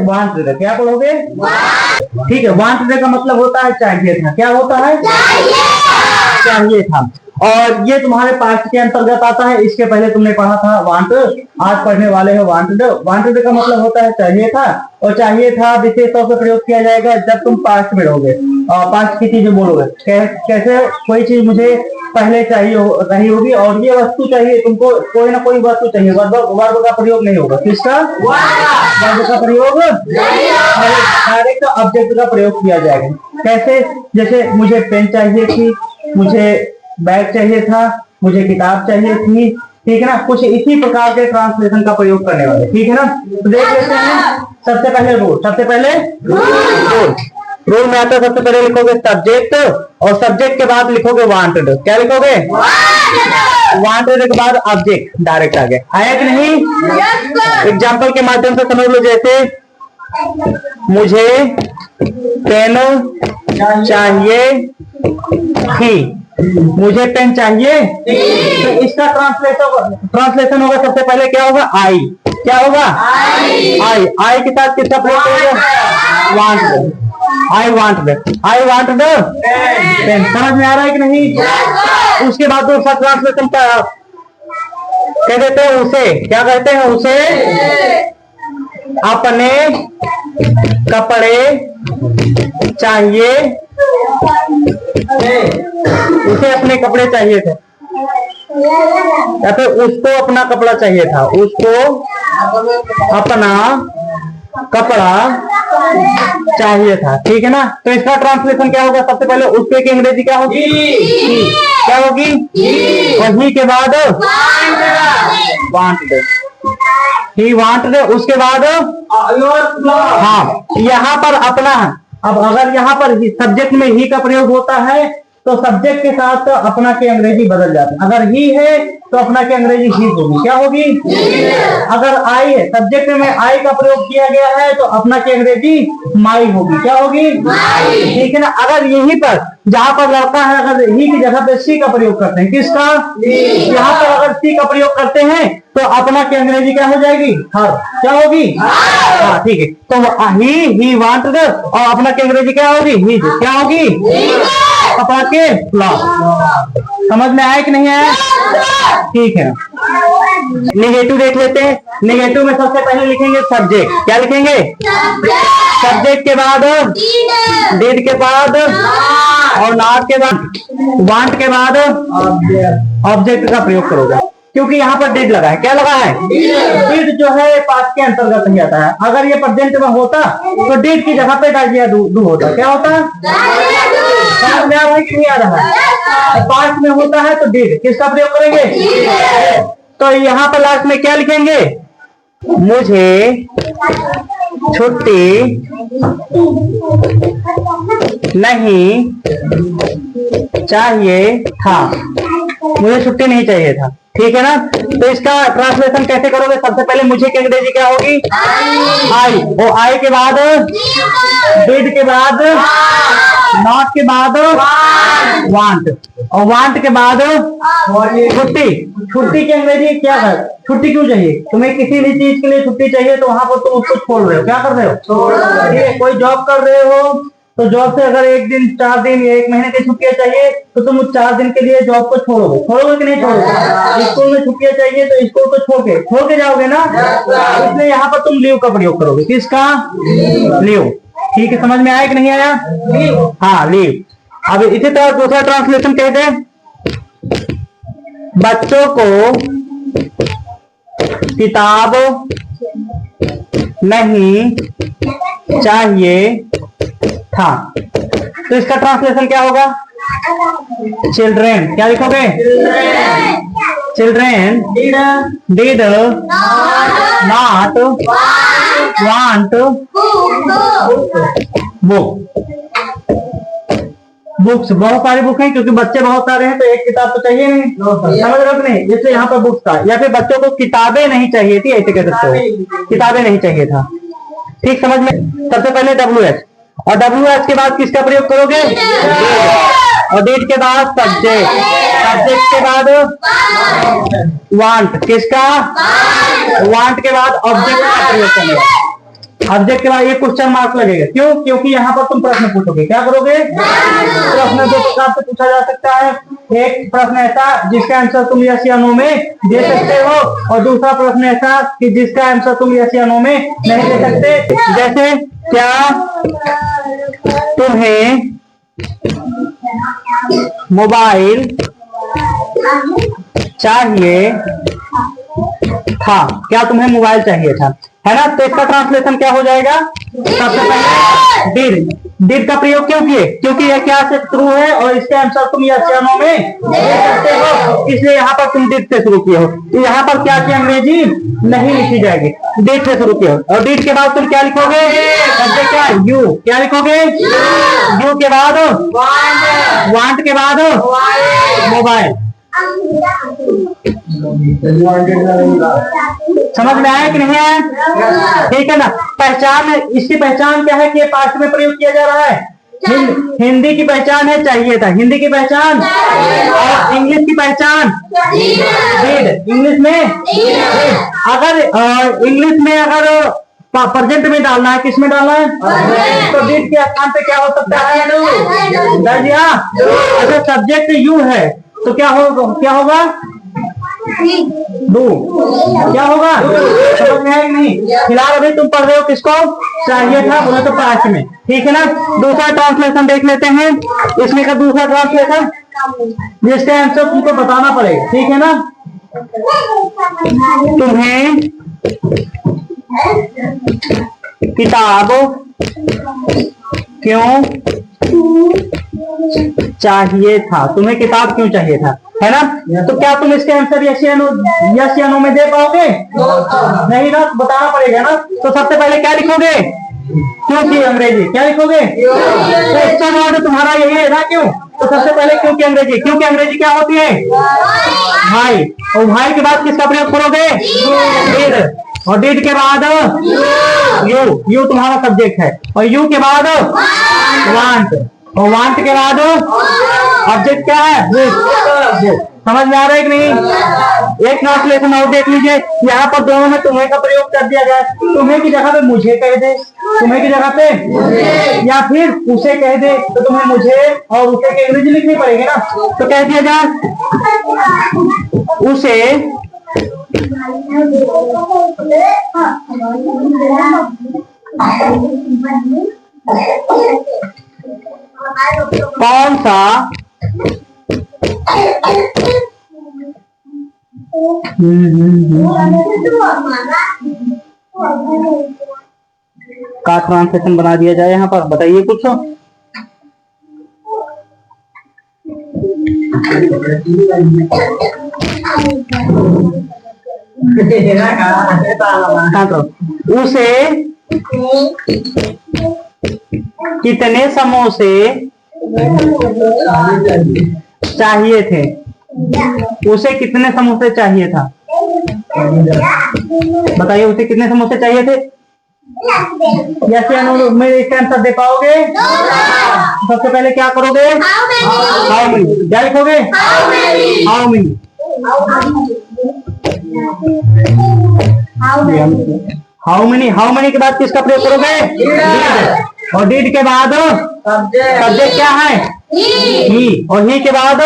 Wanted, क्या पढ़ोगे? ठीक है, वांटेड का मतलब होता है चाहिए था। क्या होता है? चाहिए था। और ये तुम्हारे पास्ट के अंतर्गत आता है। इसके पहले तुमने पढ़ा था वांट, आज पढ़ने वाले हो वांटेड। वांटेड का मतलब होता है चाहिए था, और चाहिए था विशेष तौर पर प्रयोग किया जाएगा जब तुम पास्ट में रहोगे, पास्ट की चीजें बोलोगे। कैसे? कोई चीज मुझे पहले चाहिए रही होगी और ये वस्तु चाहिए तुमको, कोई ना कोई वस्तु चाहिए, वर्ब का प्रयोग नहीं होगा। किसका? वर्ब का प्रयोग, डायरेक्ट ऑब्जेक्ट का प्रयोग किया जाएगा। कैसे? जैसे मुझे पेन चाहिए थी, मुझे बैग चाहिए था, मुझे किताब चाहिए थी। ठीक है ना? कुछ इसी प्रकार के ट्रांसलेशन का प्रयोग करने वाले। ठीक है ना? तो देख लेते हैं। सबसे पहले रूल, सबसे पहले रूल में आता है, सबसे पहले लिखोगे सब्जेक्ट, और सब्जेक्ट के बाद लिखोगे वांटेड। क्या लिखोगे? वांटेड के बाद ऑब्जेक्ट डायरेक्ट आ गया। आया कि नहीं? एग्जाम्पल के माध्यम से समझ लो। जैसे मुझे पेन चाहिए थी, मुझे पेन चाहिए, तो इसका ट्रांसलेशन होगा। सबसे पहले क्या होगा? आई। क्या होगा? आई के साथ किसका प्रयोग करोगे? Want. I want the pen. समझ में आ रहा है कि नहीं? उसके बाद दूसरा ट्रांसलेशन क्या कहते हैं? उसे क्या कहते हैं? उसे अपने कपड़े चाहिए, उसे अपने कपड़े चाहिए थे, या फिर उसको अपना कपड़ा चाहिए था, उसको अपना कपड़ा चाहिए था। ठीक है ना? तो इसका ट्रांसलेशन क्या होगा? सबसे पहले उसके की अंग्रेजी क्या होगी? क्या होगी? और ही के बाद वांटेड, ही वांटेड। उसके बाद हाँ, यहाँ पर अपना। अब अगर यहाँ पर सब्जेक्ट में ही का प्रयोग होता है तो सब्जेक्ट के साथ अपना की अंग्रेजी बदल जाती है। अगर ही है तो अपना की अंग्रेजी ही होगी। क्या होगी? अगर आई है, सब्जेक्ट में आई का प्रयोग किया गया है तो अपना की अंग्रेजी माई होगी। क्या होगी? ठीक है ना? अगर यहीं पर जहां पर लड़का है, अगर ही की जगह पे सी का प्रयोग करते हैं, किसका? यहाँ पर अगर सी का प्रयोग करते हैं तो अपना की अंग्रेजी क्या हो जाएगी? हर। क्या होगी? हाँ, ठीक है। तो ही वांटेड, और अपना की अंग्रेजी क्या होगी? ही। क्या होगी? अपना के फ्लॉप। समझ में आया कि नहीं आया? ठीक है। नेगेटिव देख लेते हैं। नेगेटिव में सबसे पहले लिखेंगे सब्जेक्ट। क्या लिखेंगे? सब्जेक्ट के बाद डिड के बाद और नॉट के बाद वांट के बाद ऑब्जेक्ट का प्रयोग करोगे, क्योंकि यहाँ पर डिड लगा है। क्या लगा है? डिड जो है पास्ट के अंतर्गत नहीं आता है। अगर ये प्रेजेंट में होता तो डिड की जगह पे डायरिया डू होता। क्या होता? समझ में आ रहा है कि नहीं आ रहा है? पास्ट में होता है तो डिड, किसका प्रयोग करेंगे? तो यहाँ पर लास्ट में क्या लिखेंगे? मुझे छुट्टी नहीं चाहिए था, मुझे छुट्टी नहीं चाहिए था। ठीक है ना? तो इसका ट्रांसलेशन कैसे करोगे? सबसे पहले मुझे की अंग्रेजी क्या होगी? आई। वो आई के बाद डिड के बाद नॉट के बाद वांट, और वांट के बाद छुट्टी। छुट्टी की अंग्रेजी क्या है? छुट्टी क्यों चाहिए? तुम्हें किसी भी चीज के लिए छुट्टी चाहिए तो वहां पर तुम उसको छोड़ रहे हो। क्या कर रहे हो? ठीक है। कोई जॉब कर रहे हो तो जॉब से अगर 1 दिन 4 दिन या 1 महीने की छुट्टियां चाहिए तो तुम उस 4 दिन के लिए जॉब को छोड़ोगे कि नहीं छोड़ोगे? स्कूल में छुट्टियां चाहिए तो स्कूल को छोड़ के जाओगे ना। इसलिए यहाँ पर तुम लीव का प्रयोग करोगे। किसका? लीव। ठीक है, समझ में आया कि नहीं आया? हाँ, लीव। अब इसी तरह दूसरा ट्रांसलेशन कहते हैं, बच्चों को किताब नहीं चाहिए था, तो इसका ट्रांसलेशन क्या होगा? चिल्ड्रेन। क्या लिखोगे? Children did not want book. Books, बहुत सारी बुक हैं, क्योंकि बच्चे बहुत सारे हैं तो एक किताब तो चाहिए नहीं। समझ रहे हो कि नहीं? जैसे यहाँ पर बुक्स था, या फिर बच्चों को किताबें नहीं चाहिए थी, ऐसे कह सकते हो। किताबें नहीं चाहिए था। ठीक, समझ में? सबसे पहले WH, और WH के बाद किसका प्रयोग करोगे? और डिड के बाद सब्जेक्ट, सब्जेक्ट के बाद वांट, किसका? वांट के बाद ऑब्जेक्ट का प्रयोग करेंगे। ऑब्जेक्ट के बाद ये क्वेश्चन मार्क लगेगा। क्यों? क्योंकि यहाँ पर तुम प्रश्न पूछोगे। क्या करोगे? प्रश्न दो प्रकार से पूछा जा सकता है। एक प्रश्न ऐसा जिसका आंसर तुम यस या नो में दे सकते हो, और दूसरा प्रश्न ऐसा कि जिसका आंसर तुम यस या नो में नहीं दे सकते। जैसे क्या तुम्हें मोबाइल चाहिए था? क्या तुम्हें मोबाइल चाहिए था, है ना? तो इसका ट्रांसलेशन क्या हो जाएगा? सबसे पहले डिड। डिड का प्रयोग क्यों किए? क्योंकि यह क्या से शुरू है और इसके आंसर तुम यस या नो में दे सकते हो, इसलिए यहाँ पर तुम डिड से शुरू किए हो। तो यहाँ पर क्या की अंग्रेजी नहीं लिखी जाएगी, डिड से शुरू किए हो। और डिड के बाद तुम क्या लिखोगे? सब्जेक्ट क्या? यू। क्या लिखोगे? यू के बाद वांट के बाद मोबाइल। समझ में आया कि नहीं आया? ठीक है ना? पहचान, इसकी पहचान क्या है कि पास्ट में प्रयोग किया जा रहा है। हिंदी की पहचान है चाहिए था, हिंदी की पहचान, और इंग्लिश की पहचान डिड। इंग्लिश में अगर इंग्लिश में अगर प्रेजेंट में डालना है, किस में डालना है? तो डिड के स्थान पे क्या हो सकता है? अगर सब्जेक्ट यू है तो क्या होगा? डू। क्या होगा? समझ में है कि नहीं? फिलहाल अभी तुम पढ़ रहे हो किसको? चाहिए था, बोले तो पास्ट में। ठीक है ना? दूसरा ट्रांसलेशन देख लेते हैं। इसमें का दूसरा ट्रांसलेशन जिसका आंसर तुमको बताना पड़ेगा। ठीक है ना? तुम्हें किताब क्यों चाहिए था? तुम्हें किताब क्यों चाहिए था, है ना? तो क्या तुम इसके आंसर यस या नो में दे पाओगे? नहीं ना, बताना पड़ेगा ना। तो सबसे पहले क्या लिखोगे? क्योंकि अंग्रेजी। क्या लिखोगे? तो इसका वर्ड तुम्हारा यही है ना, क्यों? तो सबसे पहले क्योंकि अंग्रेजी। क्योंकि अंग्रेजी क्या होती है? भाई। और भाई के बाद किसका प्रयोग करोगे? डिड। और डिड के बाद यू। यू तुम्हारा सब्जेक्ट है, और यू के बाद वांट, और वांट के बाद ऑब्जेक्ट क्या है? समझ में आ रहा है कि नहीं? एक ट्रांसलेशन और देख लीजिए। यहाँ पर दोनों में तुम्हें का प्रयोग कर दिया जाए। तुम्हें की जगह पे मुझे कह दे, तुम्हें की जगह पे, या फिर उसे कह दे, तो तुम्हें मुझे और उसे के अंग्रेजी लिखनी पड़ेगी ना। तो कह दिया जाए उसे कौन सा का ट्रांसलेशन बना दिया जाए यहाँ पर? बताइए कुछ। उसे कितने समोसे चाहिए थे? उसे कितने समोसे चाहिए था? बताइए, उसे कितने समोसे चाहिए थे? यस या नो में इसका आंसर दे पाओगे? सबसे पहले क्या करोगे? How many. क्या लिखोगे? How many. हाउ मेनी के बाद किसका प्रयोग करोगे? डिड। और डिड के बाद सब्जेक्ट क्या है? ही। और ही के बाद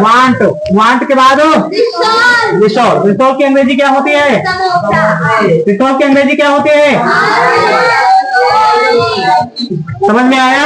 वांट। वांट के बाद रिसोर्ट। रिसोर्ट की अंग्रेजी क्या होती है? रिसोर्ट की अंग्रेजी क्या होती है? समझ में आया?